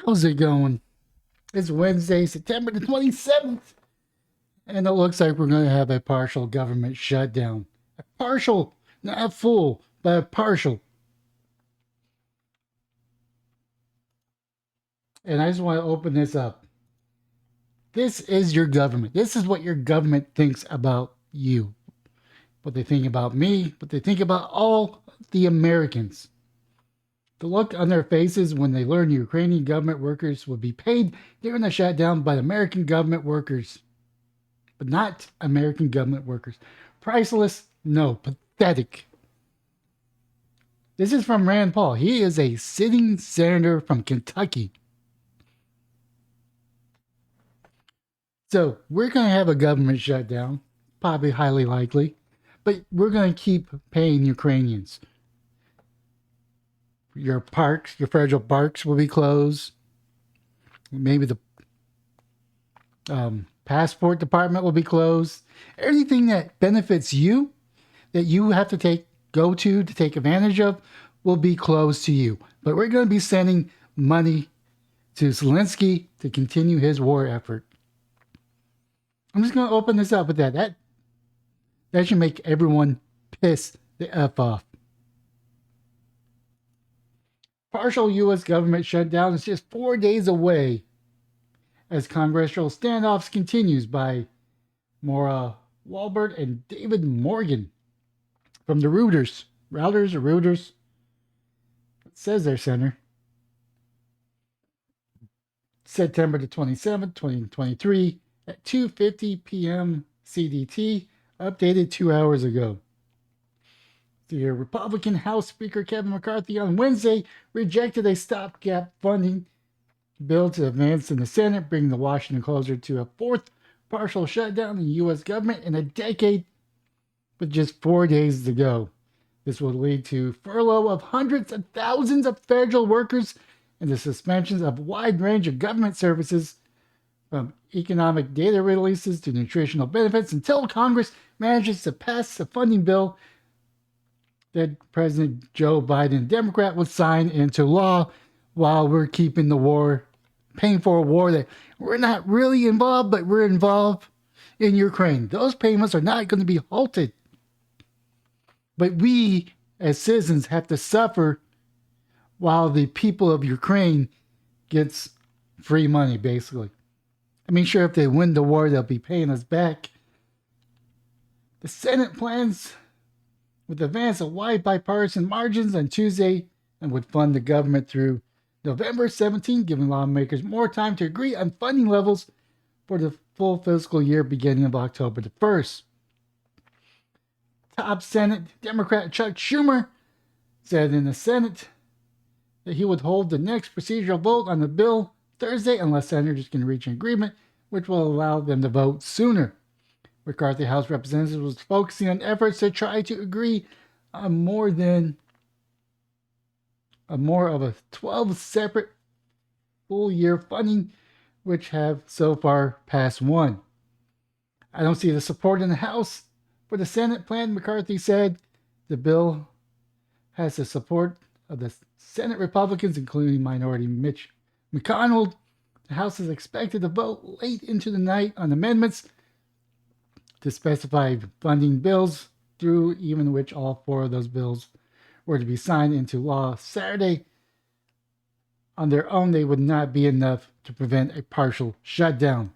How's it going? It's Wednesday, September the 27th, and it looks like we're going to have a partial government shutdown. A partial, not full, but a partial. And I just want to open this up. This is your government. This is what your government thinks about you. What they think about me, what they think about all the Americans. The look on their faces when they learn Ukrainian government workers will be paid during the shutdown by American government workers. But not American government workers. Priceless? No. Pathetic. This is from Rand Paul. He is a sitting senator from Kentucky. So we're going to have a government shutdown, probably highly likely, but we're going to keep paying Ukrainians. Your parks, your federal parks will be closed. Maybe the passport department will be closed. Anything that benefits you, that you have to go to take advantage of, will be closed to you. But we're going to be sending money to Zelensky to continue his war effort. I'm just going to open this up with that. That should make everyone piss the F off. Partial U.S. government shutdown is just 4 days away as congressional standoffs continues by Maura Walbert and David Morgan from the Reuters. Reuters. It says their center. September the 27th, 2023 at 2:50 p.m. CDT, updated 2 hours ago. The Republican House Speaker Kevin McCarthy on Wednesday rejected a stopgap funding bill to advance in the Senate, bringing the Washington closer to a fourth partial shutdown in the U.S. government in a decade, with just 4 days to go. This will lead to furlough of hundreds of thousands of federal workers and the suspensions of a wide range of government services, from economic data releases to nutritional benefits, until Congress manages to pass a funding bill that President Joe Biden, Democrat, would sign into law while we're keeping the war, paying for a war that we're not really involved, but we're involved in Ukraine. Those payments are not going to be halted. But we, as citizens, have to suffer while the people of Ukraine gets free money, basically. I mean, sure, if they win the war, they'll be paying us back. The Senate plans would advance a wide bipartisan margins on Tuesday and would fund the government through November 17, giving lawmakers more time to agree on funding levels for the full fiscal year beginning of October the 1st. Top Senate Democrat Chuck Schumer said in the Senate that he would hold the next procedural vote on the bill Thursday unless senators can reach an agreement, which will allow them to vote sooner. McCarthy House Representatives was focusing on efforts to try to agree on more of 12 separate full-year funding, which have so far passed one. I don't see the support in the House for the Senate plan, McCarthy said. The bill has the support of the Senate Republicans, including Minority Mitch McConnell. The House is expected to vote late into the night on amendments to specify funding bills, through even which all four of those bills were to be signed into law Saturday. On their own, they would not be enough to prevent a partial shutdown.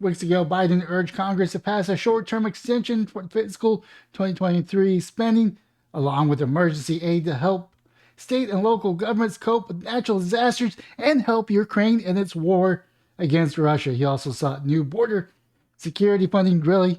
Weeks ago, Biden urged Congress to pass a short-term extension for fiscal 2023 spending, along with emergency aid to help state and local governments cope with natural disasters and help Ukraine in its war against Russia. He also sought new border security funding. Really,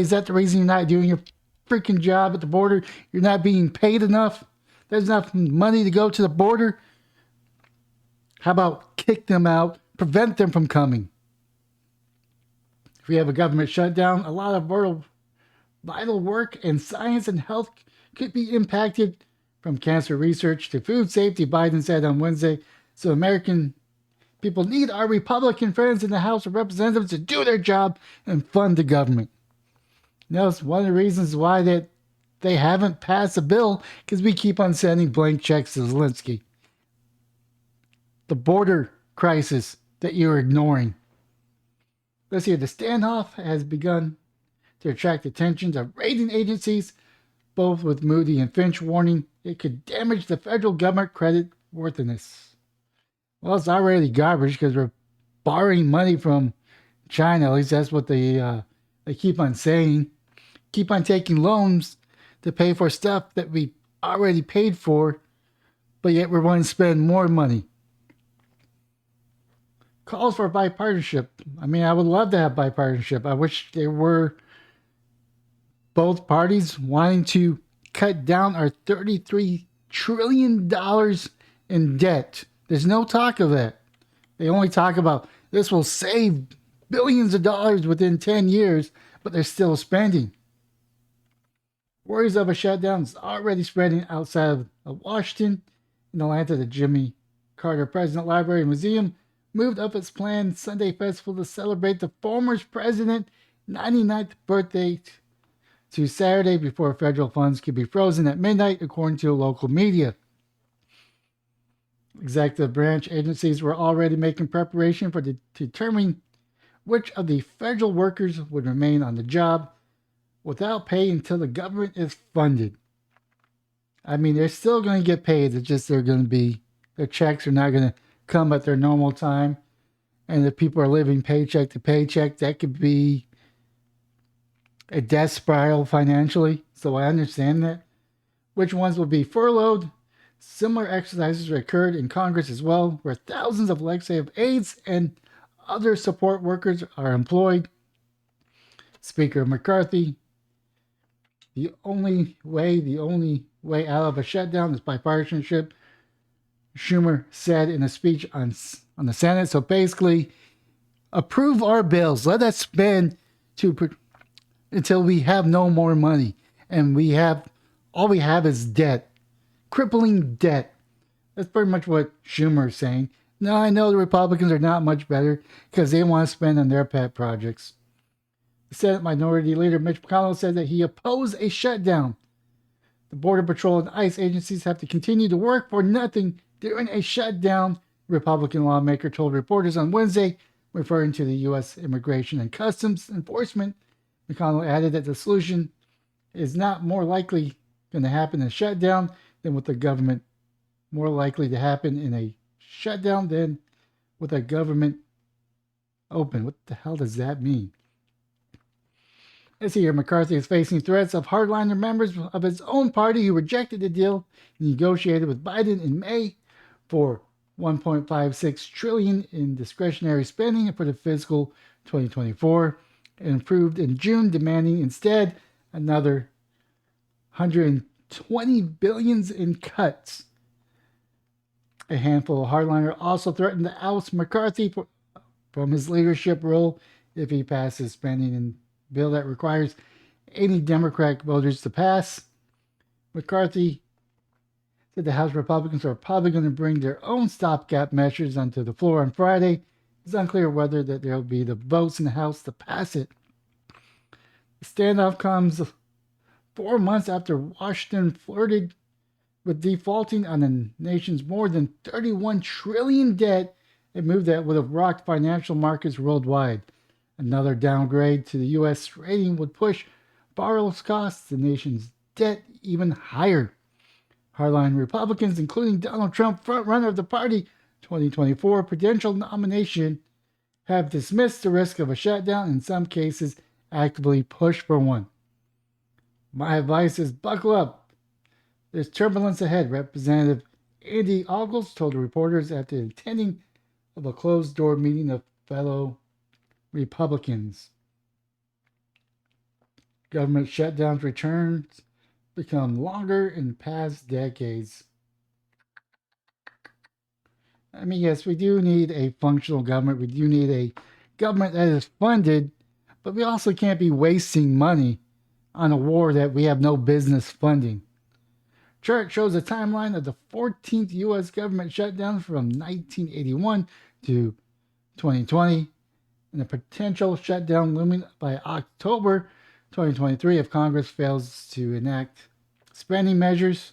is that the reason you're not doing your freaking job at the border? You're not being paid enough? There's enough money to go to the border? How about kick them out, prevent them from coming? If we have a government shutdown, a lot of vital work in science and health could be impacted, from cancer research to food safety, Biden said on Wednesday. So American people need our Republican friends in the House of Representatives to do their job and fund the government. Now, it's one of the reasons why that they haven't passed a bill, because we keep on sending blank checks to Zelensky. the border crisis that you're ignoring. This year, the standoff has begun to attract attention of rating agencies, both with Moody and Finch warning it could damage the federal government credit worthiness. Well, it's already garbage because we're borrowing money from China. At least that's what they keep on saying. Keep on taking loans to pay for stuff that we already paid for, but yet we're wanting to spend more money. Calls for bipartisanship. I mean, I would love to have bipartisanship. I wish there were both parties wanting to cut down our $33 trillion in debt. There's no talk of that. They only talk about this will save billions of dollars within 10 years, but they're still spending. Worries of a shutdown is already spreading outside of Washington. In Atlanta, the Jimmy Carter President Library and Museum moved up its planned Sunday festival to celebrate the former president's 99th birthday to Saturday before federal funds could be frozen at midnight, according to local media. Executive branch agencies were already making preparation for determining which of the federal workers would remain on the job without pay until the government is funded. I mean, they're still going to get paid. It's just their checks are not going to come at their normal time. And if people are living paycheck to paycheck, that could be a death spiral financially. So I understand that. Which ones will be furloughed? Similar exercises occurred in Congress as well, where thousands of legislative aides and other support workers are employed. Speaker McCarthy, the only way out of a shutdown is bipartisanship, Schumer said in a speech on the Senate. So basically, approve our bills. Let us spend until we have no more money, and all we have is debt, crippling debt. That's pretty much what Schumer is saying. Now, I know the Republicans are not much better because they want to spend on their pet projects. The Senate Minority Leader Mitch McConnell said that he opposed a shutdown. The Border Patrol and ICE agencies have to continue to work for nothing during a shutdown, Republican lawmaker told reporters on Wednesday, referring to the U.S. Immigration and Customs Enforcement. McConnell added that the solution is not more likely going to happen in a shutdown than with the government. More likely to happen in a shutdown than with a government open. What the hell does that mean? This year, McCarthy is facing threats of hardliner members of his own party who rejected the deal he negotiated with Biden in May for $1.56 trillion in discretionary spending for the fiscal 2024, and approved in June, demanding instead another $120 billion in cuts. A handful of hardliners also threatened to oust McCarthy from his leadership role if he passes spending in bill that requires 80 Democratic voters to pass. McCarthy said the House Republicans are probably going to bring their own stopgap measures onto the floor on Friday. It's unclear whether that there will be the votes in the House to pass it. The standoff comes 4 months after Washington flirted with defaulting on the nation's more than $31 trillion debt, a move that would have rocked financial markets worldwide. Another downgrade to the U.S. rating would push borrowers' costs, the nation's debt, even higher. Hardline Republicans, including Donald Trump, frontrunner of the party 2024 presidential nomination, have dismissed the risk of a shutdown and in some cases actively pushed for one. My advice is buckle up. There's turbulence ahead, Representative Andy Ogles told the reporters after attending of a closed-door meeting of fellow Republicans. Government shutdowns returns become longer in past decades. I mean, yes, we do need a functional government. We do need a government that is funded, but we also can't be wasting money on a war that we have no business funding. Chart shows a timeline of the 14th U.S. government shutdown from 1981 to 2020, and a potential shutdown looming by October 2023 if Congress fails to enact spending measures.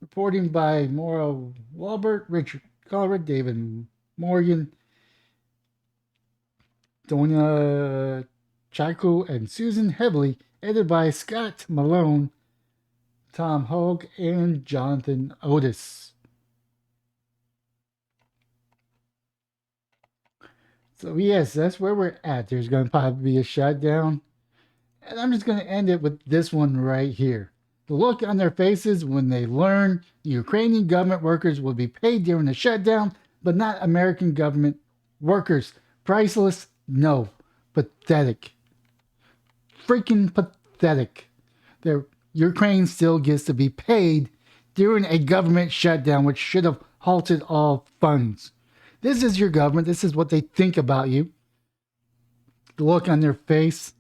Reporting by Maura Walbert, Richard caller, David Morgan, Donna Chaco, and Susan Heavily, edited by Scott Malone, Tom Hogue, and Jonathan Otis. So yes, that's where we're at. There's going to probably be a shutdown. And I'm just going to end it with this one right here. The look on their faces when they learn the Ukrainian government workers will be paid during the shutdown, but not American government workers. Priceless? No. Pathetic. Freaking pathetic. Their Ukraine still gets to be paid during a government shutdown, which should have halted all funds. This is your government. This is what they think about you. The look on their face.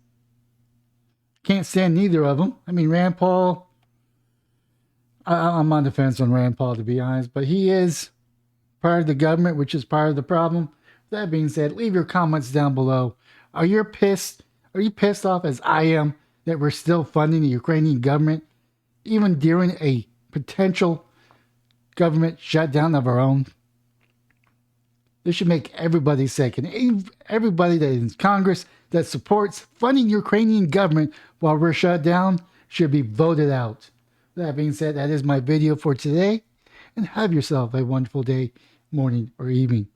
Can't stand neither of them. I mean, Rand Paul, I'm on the fence on Rand Paul, to be honest, but he is part of the government, which is part of the problem. That being said, leave your comments down below. Are you pissed? Are you pissed off as I am that we're still funding the Ukrainian government, even during a potential government shutdown of our own? This should make everybody sick, and everybody that is in Congress that supports funding Ukrainian government while we're shut down should be voted out. That being said, that is my video for today, and have yourself a wonderful day, morning, or evening.